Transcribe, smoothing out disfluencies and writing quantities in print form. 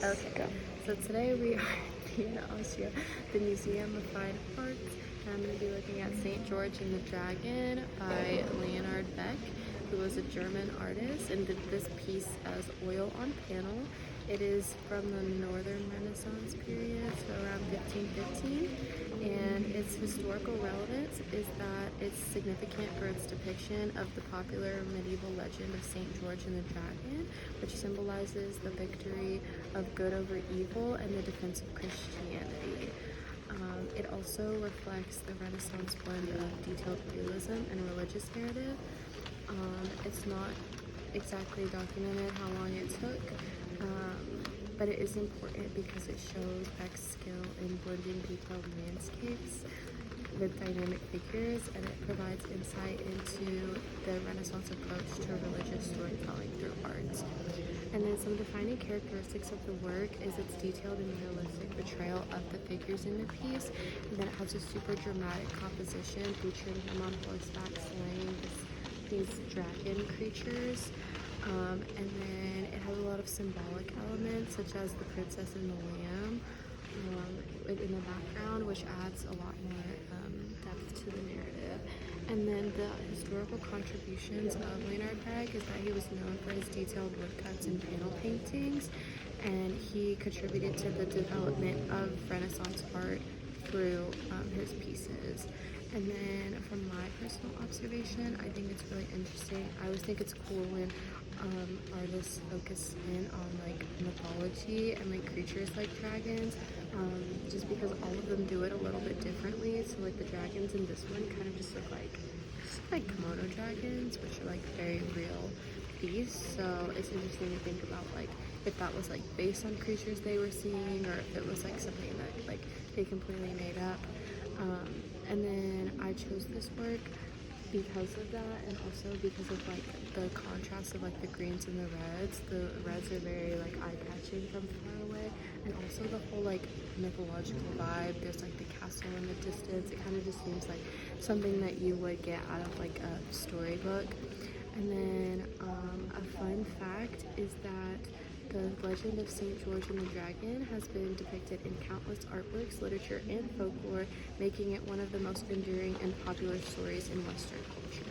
Okay, so today we are in Vienna, Austria, the Museum of Fine Arts, and I'm going to be looking at St. George and the Dragon by Leonard Beck, who was a German artist and did this piece as oil on panel. It is from the Northern Renaissance period, so around 1515, and its historical relevance is that it's significant for its depiction of the popular medieval legend of St. George and the Dragon, which symbolizes the victory of good over evil and the defense of Christianity. It also reflects the Renaissance blend of detailed realism and religious narrative. It's not exactly documented how long it took, but it is important because it shows Beck's skill in blending detailed landscapes with dynamic figures, and it provides insight into the Renaissance approach to religious storytelling through art. And then some defining characteristics of the work is its detailed and realistic portrayal of the figures in the piece, and then it has a super dramatic composition featuring him on horseback slaying these dragon creatures. And then it has a lot of symbolic elements such as the princess and the lamb in the background, which adds a lot more depth to the narrative. And then the historical contributions of Leonard Beck is that he was known for his detailed woodcuts and panel paintings, and he contributed to the development of Renaissance art through his pieces. And then from my personal observation, I think it's really interesting. I always think it's cool when artists focus in on like mythology and like creatures like dragons, just because all of them do it a little bit differently. So like the dragons in this one kind of just look like Komodo dragons, which are like very real beasts. So it's interesting to think about like if that was like based on creatures they were seeing, or if it was like something that like they completely made up. And then I chose this work because of that, and also because of like the contrast of like the greens and the reds. The reds are very like eye-catching from far away, and also the whole like mythological vibe. There's like the castle in the distance. It kind of just seems like something that you would get out of like a storybook. And then a fun fact is that the legend of St. George and the Dragon has been depicted in countless artworks, literature, and folklore, making it one of the most enduring and popular stories in Western culture.